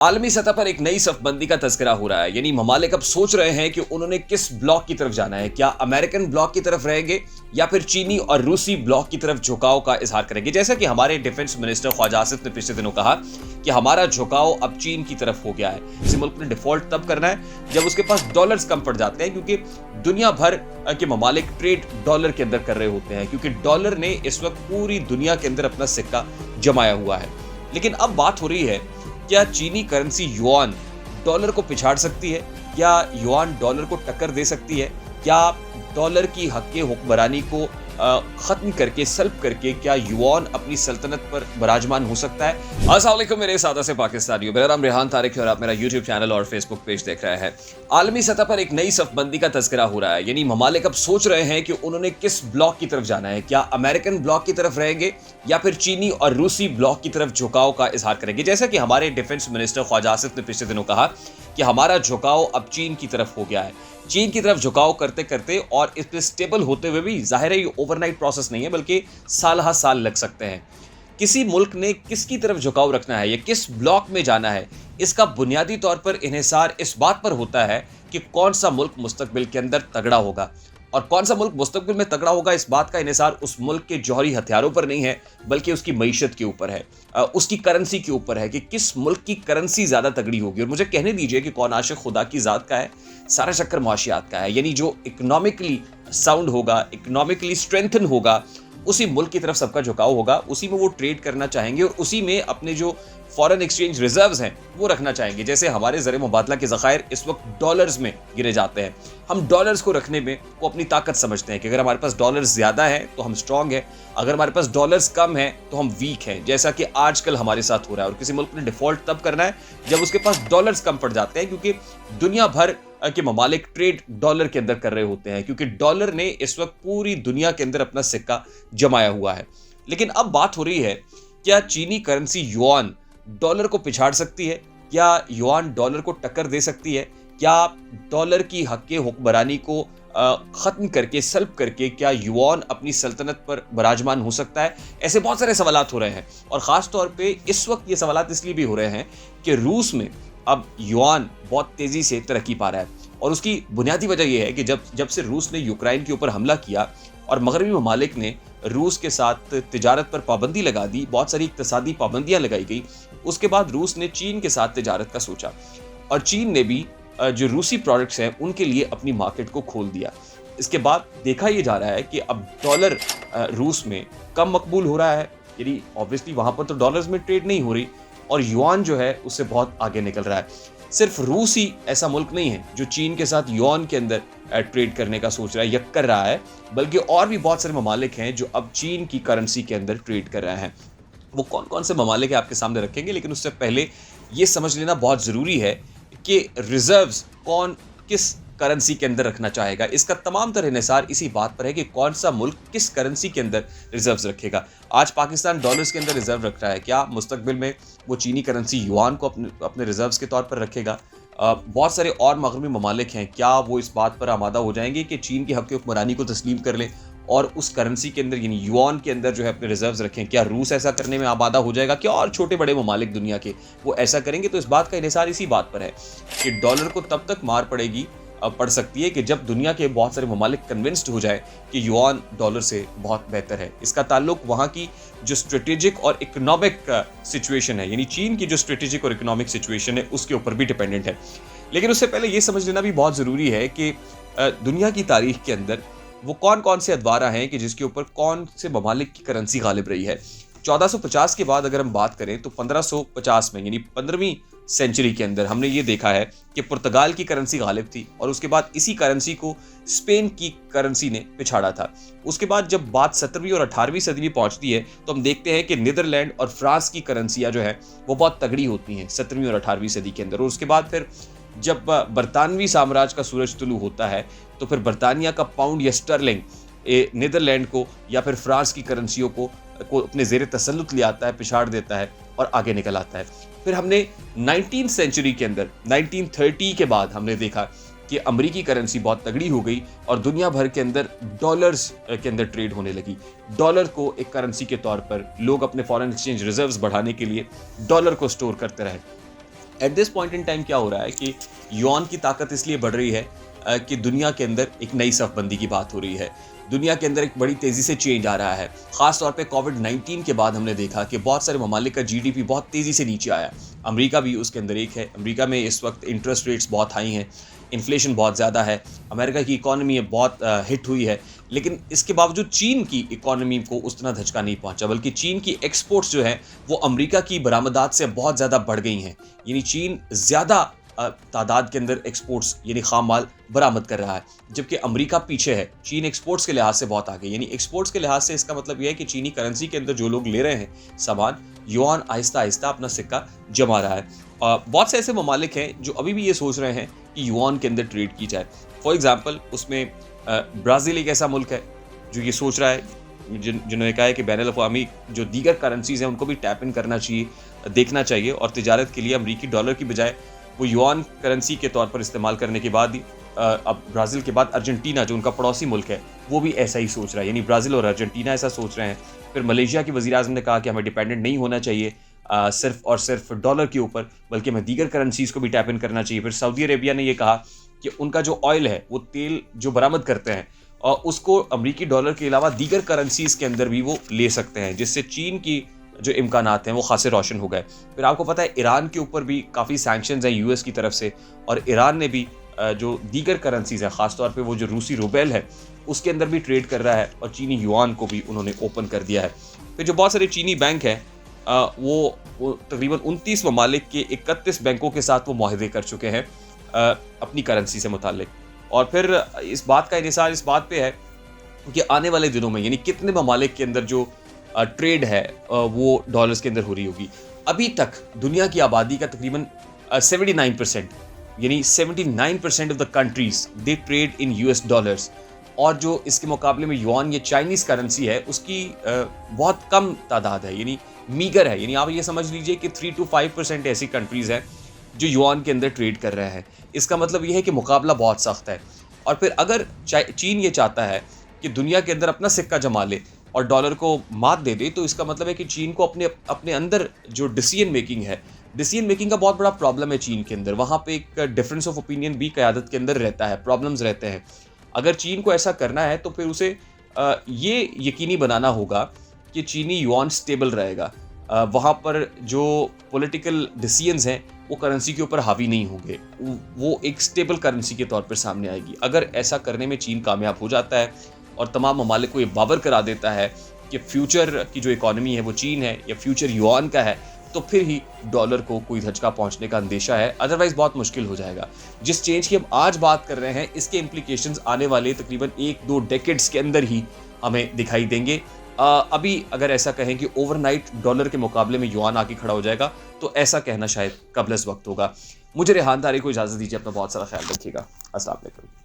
आलमी सतह पर एक नई सफबंदी का तस्करा हो रहा है। यानी ममालिक अब सोच रहे हैं कि उन्होंने किस ब्लॉक की तरफ जाना है। क्या अमेरिकन ब्लॉक की तरफ रहेंगे या फिर चीनी और रूसी ब्लॉक की तरफ झुकाव का इजहार करेंगे। जैसा कि हमारे डिफेंस मिनिस्टर ख्वाजा आसिफ ने पिछले दिनों कहा कि हमारा झुकाव अब चीन की तरफ हो गया है। इस मुल्क ने डिफॉल्ट तब करना है जब उसके पास डॉलर्स कम पड़ जाते हैं, क्योंकि दुनिया भर के ममालिक ट्रेड डॉलर के अंदर कर रहे होते हैं, क्योंकि डॉलर ने इस वक्त पूरी दुनिया के अंदर अपना सिक्का जमाया हुआ है। लेकिन अब बात हो रही है, क्या चीनी करेंसी युआन डॉलर को पिछाड़ सकती है? क्या युआन डॉलर को टक्कर दे सकती है? क्या डॉलर की हक़ हुक्मरानी को खत्म करके सल्ब करके क्या युआन अपनी सल्तनत पर विराजमान हो सकता है? अस्सलाम वालेकुम मेरे सादा से पाकिस्तानियों, मेरा नाम रेहान तारिक है और आप मेरा यूट्यूब चैनल और फेसबुक पेज देख रहे हैं। आलमी सतह पर एक नई सफबंदी का तस्करा हो रहा है। यानी ममालिक अब सोच रहे हैं कि उन्होंने किस ब्लॉक की तरफ जाना है। क्या अमेरिकन ब्लॉक की तरफ रहेंगे या फिर चीनी और रूसी ब्लॉक की तरफ झुकाव का इजहार करेंगे। जैसा कि हमारे डिफेंस मिनिस्टर ख्वाजा आसिफ ने पिछले दिनों कहा कि हमारा झुकाव अब चीन की तरफ हो गया है। चीन की तरफ झुकाव करते करते और इस पे स्टेबल होते हुए भी, जाहिर है ये ओवरनाइट प्रोसेस नहीं है, बल्कि साल हा साल लग सकते हैं। किसी मुल्क ने किसकी तरफ झुकाव रखना है या किस ब्लॉक में जाना है, इसका बुनियादी तौर पर इन्हिसार इस बात पर होता है कि कौन सा मुल्क मुस्तकबिल के अंदर तगड़ा होगा। और कौन सा मुल्क मुस्तकबिल में तगड़ा होगा, इस बात का इन्हिसार उस मुल्क के जौहरी हथियारों पर नहीं है, बल्कि उसकी मईशत के ऊपर है, उसकी करेंसी के ऊपर है कि किस मुल्क की करेंसी ज़्यादा तगड़ी होगी। और मुझे कहने दीजिए कि कौन आशिक खुदा की ज़ात का है, सारा चक्कर मुआशियात का है। यानी जो इकोनॉमिकली साउंड होगा, इकोनॉमिकली स्ट्रेंथन होगा, उसी मुल्क की तरफ सबका झुकाव होगा, उसी में वो ट्रेड करना चाहेंगे और उसी में अपने जो फॉरेन एक्सचेंज रिजर्व्स हैं वो रखना चाहेंगे। जैसे हमारे ज़र मुबादला के ज़खायर इस वक्त डॉलर्स में गिरे जाते हैं। हम डॉलर्स को रखने में वो अपनी ताकत समझते हैं कि अगर हमारे पास डॉलर्स ज़्यादा है तो हम स्ट्रांग है, अगर हमारे पास डॉलर्स कम है तो हम वीक हैं, जैसा कि आजकल हमारे साथ हो रहा है। और किसी मुल्क ने डिफॉल्ट तब करना है जब उसके पास डॉलर्स कम पड़ जाते हैं, क्योंकि दुनिया भर के ममालिक ट्रेड डॉलर के अंदर कर रहे होते हैं, क्योंकि डॉलर ने इस वक्त पूरी दुनिया के अंदर अपना सिक्का जमाया हुआ है। लेकिन अब बात हो रही है, क्या चीनी करेंसी युआन डॉलर को पिछाड़ सकती है? क्या युआन डॉलर को टक्कर दे सकती है? क्या डॉलर की हक़ हुक्मरानी को ख़त्म करके सल्ब करके क्या युआन अपनी सल्तनत पर विराजमान हो सकता है? ऐसे बहुत सारे सवालात हो रहे हैं और ख़ास तौर पे इस वक्त ये सवालात इसलिए भी हो रहे हैं कि रूस में अब युआन बहुत तेज़ी से तरक्की पा रहा है। और उसकी बुनियादी वजह यह है कि जब से रूस ने यूक्रेन के ऊपर हमला किया और मगरबी ममालिक ने रूस के साथ तिजारत पर पाबंदी लगा दी, बहुत सारी इक़्तिसादी पाबंदियाँ लगाई गई, उसके बाद रूस ने चीन के साथ तिजारत का सोचा और चीन ने भी जो रूसी प्रोडक्ट्स हैं उनके लिए अपनी मार्केट को खोल दिया। इसके बाद देखा यह जा रहा है कि अब डॉलर रूस में कम मकबूल हो रहा है। यानी ऑब्वियसली वहाँ पर तो डॉलर्स में ट्रेड नहीं हो रही और युआन जो है उससे बहुत आगे निकल रहा है। सिर्फ रूस ही ऐसा मुल्क नहीं है जो चीन के साथ युआन के अंदर ट्रेड करने का सोच रहा है या कर रहा है, बल्कि और भी बहुत सारे ममालिक हैं जो अब चीन की करेंसी के अंदर ट्रेड कर रहे हैं। वो कौन कौन से ममालिक हैं आपके सामने रखेंगे, लेकिन उससे पहले ये समझ लेना बहुत ज़रूरी है कि रिजर्व्स कौन किस करेंसी के अंदर रखना चाहेगा। इसका तमाम तरह इन्हिसार इसी बात पर है कि कौन सा मुल्क किस करेंसी के अंदर रिजर्व्स रखेगा। आज पाकिस्तान डॉलर्स के अंदर रिजर्व रख रहा है, क्या मुस्तकबिल में वो चीनी करेंसी युआन को अपने रिजर्व्स के तौर पर रखेगा? बहुत सारे और मगरबी ममालिक हैं, क्या वो इस बात पर आमादा हो जाएंगे कि चीन की हक़ हुक्मरानी को तस्लीम कर लें और उस करेंसी के अंदर यानी युआन के अंदर जो है अपने रिजर्व्स रखें? क्या रूस ऐसा करने में आमादा हो जाएगा? क्या और छोटे बड़े ममालिक दुनिया के वो ऐसा करेंगे? तो इस बात का इन्हिसार इसी बात पर है कि डॉलर को तब तक मार पड़ सकती है कि जब दुनिया के बहुत सारे ममालिक कन्विंस्ड हो जाए कि युआन डॉलर से बहुत बेहतर है। इसका ताल्लुक वहाँ की जो स्ट्रेटेजिक और इकोनॉमिक सिचुएशन है, यानी चीन की जो स्ट्रेटेजिक और इकोनॉमिक सिचुएशन है, उसके ऊपर भी डिपेंडेंट है। लेकिन उससे पहले ये समझ लेना भी बहुत ज़रूरी है कि दुनिया की तारीख के अंदर वो कौन कौन से अदवारा हैं कि जिसके ऊपर कौन से ममालिक की करेंसी गालिब रही है। 1450 के बाद अगर हम बात करें तो 1550 में यानी 15वीं सेंचुरी के अंदर हमने ये देखा है कि पुर्तगाल की करेंसी गालिब थी और उसके बाद इसी करेंसी को स्पेन की करेंसी ने पिछाड़ा था। उसके बाद जब बात 17वीं और 18वीं सदी में पहुंचती है तो हम देखते हैं कि नीदरलैंड और फ्रांस की करेंसियाँ जो है वो बहुत तगड़ी होती हैं 17वीं और 18वीं सदी के अंदर। और उसके बाद फिर जब बरतानवी साम्राज्य का सूरज तुलू होता है तो फिर बरतानिया का पाउंड या स्टर्लिंग नीदरलैंड को या फिर फ्रांस की करेंसियों को अपने ज़ेरे तसल्लुत ले आता है, पिछाड़ देता है और आगे निकल आता है। फिर हमने 19th सेंचुरी के अंदर 1930 के बाद हमने देखा कि अमेरिकी करेंसी बहुत तगड़ी हो गई और दुनिया भर के अंदर डॉलर्स के अंदर ट्रेड होने लगी। डॉलर को एक करेंसी के तौर पर लोग अपने फॉरेन एक्सचेंज रिजर्व्स बढ़ाने के लिए डॉलर को स्टोर करते रहे। At this point in time क्या हो रहा है कि युआन की ताकत इसलिए बढ़ रही है कि दुनिया के अंदर एक नई सफबंदी की बात हो रही है। दुनिया के अंदर एक बड़ी तेजी से चेंज आ रहा है। खास तौर पे कोविड-19 के बाद हमने देखा कि बहुत सारे ममालिक का जीडीपी बहुत तेजी से नीचे आया। अमेरिका भी उसके अंदर एक है। अमेरिका में इस वक्त इंटरेस्ट रेट्स बहुत हाई हैं, इन्फ्लेशन बहुत ज़्यादा है, अमेरिका की इकॉनमी बहुत हिट हुई है। लेकिन इसके बावजूद चीन की इकॉनमी को उस तरह धचका नहीं पहुंचा, बल्कि चीन की एक्सपोर्ट्स जो है वो अमेरिका की बरामदात से बहुत ज़्यादा बढ़ गई हैं। यानी चीन ज़्यादा तादाद के अंदर एक्सपोर्ट्स यानी खाम माल बरामद कर रहा है, जबकि अमेरिका पीछे है। चीन एक्सपोर्ट्स के लिहाज से बहुत आगे, यानी एक्सपोर्ट्स के लिहाज से इसका मतलब यह है कि चीनी करेंसी के अंदर जो लोग ले रहे हैं सामान, युआन आहिस्ता आहिस्ता अपना सिक्का जमा रहा है। बहुत से ऐसे ममालिक हैं जो अभी भी ये सोच रहे हैं कि युआन के अंदर ट्रेड की जाए। फॉर एग्जाम्पल उसमें ब्राज़ील एक ऐसा मुल्क है जो ये सोच रहा है, जिन्होंने कहा है कि बैनुल अक़वामी जो दीगर करेंसीज़ हैं उनको भी टैप इन करना चाहिए, देखना चाहिए, और तिजारत के लिए अमरीकी डॉलर की बजाय वो युआन करेंसी के तौर पर इस्तेमाल करने के बाद ही अब ब्राज़ील के बाद अर्जेंटीना जो उनका पड़ोसी मुल्क है वो भी ऐसा ही सोच रहा है। यानी ब्राज़ील और अर्जेंटीना ऐसा सोच रहे हैं। फिर मलेशिया की वज़ीर-ए-आज़म ने कहा कि हमें डिपेंडेंट नहीं होना चाहिए सिर्फ और सिर्फ डॉलर के ऊपर, बल्कि हमें दीगर करेंसीज़ को भी टैप इन करना चाहिए। फिर सऊदी अरेबिया ने यह कहा कि उनका जो ऑयल है, वो तेल जो बरामद करते हैं और उसको अमरीकी डॉलर के अलावा दीगर करेंसीज़ के अंदर भी वो ले सकते हैं, जिससे चीन की जो इम्कानात हैं वो खासे रोशन हो गए। फिर आपको पता है ईरान के ऊपर भी काफ़ी सैंक्शंस हैं यूएस की तरफ से, और ईरान ने भी जो दीगर करेंसीज़ हैं, ख़ासतौर पे वो जो रूसी रूबेल है उसके अंदर भी ट्रेड कर रहा है, और चीनी युआन को भी उन्होंने ओपन कर दिया है। फिर जो बहुत सारे चीनी बैंक हैं वो तकरीबन 29 ममालिक के 31 बैंकों के साथ वो मुआहदे कर चुके हैं अपनी करेंसी से मुताल्लिक। और फिर इस बात का इन्हिसार इस बात पे है कि आने वाले दिनों में यानी कितने ममालिक के अंदर जो ट्रेड है वो डॉलर्स के अंदर हो रही होगी। अभी तक दुनिया की आबादी का तकरीबन 79% यानी 79% of the countries they trade in US dollars, और जो इसके मुकाबले में युआन ये चाइनीज़ करेंसी है उसकी बहुत कम तादाद है, यानी मीगर है। यानी आप ये समझ लीजिए कि 3 to 5% ऐसी कंट्रीज़ हैं जो युआन के अंदर ट्रेड कर रहे हैं। इसका मतलब ये है कि मुकाबला बहुत सख्त है। और फिर अगर चीन ये चाहता है कि दुनिया के अंदर अपना सिक्का जमा ले और डॉलर को मात दे दे, तो इसका मतलब है कि चीन को अपने अंदर जो डिसीजन मेकिंग का बहुत बड़ा प्रॉब्लम है चीन के अंदर। वहाँ पे एक डिफरेंस ऑफ ओपिनियन भी क़यादत के अंदर रहता है, प्रॉब्लम्स रहते हैं। अगर चीन को ऐसा करना है तो फिर उसे ये यकीनी बनाना होगा कि चीनी युआन स्टेबल रहेगा, वहाँ पर जो पॉलिटिकल डिसीजंस हैं वो करेंसी के ऊपर हावी नहीं होंगे, वो एक स्टेबल करेंसी के तौर पर सामने आएगी। अगर ऐसा करने में चीन कामयाब हो जाता है और तमाम ममालिक को ये बावर करा देता है कि फ्यूचर की जो इकॉनमी है वो चीन है या फ्यूचर युआन का है, तो फिर ही डॉलर को कोई धचका पहुंचने का अंदेशा है, अदरवाइज बहुत मुश्किल हो जाएगा। जिस चेंज की हम आज बात कर रहे हैं इसके इम्प्लीकेशंस आने वाले तकरीबन 1-2 डेकेड्स के अंदर ही हमें दिखाई देंगे। अभी अगर ऐसा कहें कि ओवरनाइट डॉलर के मुकाबले में युआन आके खड़ा हो जाएगा, तो ऐसा कहना शायद कबल अज़ वक्त होगा। मुझे रेहान तारी को इजाज़त दीजिए, अपना बहुत सारा ख्याल रखिएगा। अस्सलाम वालेकुम।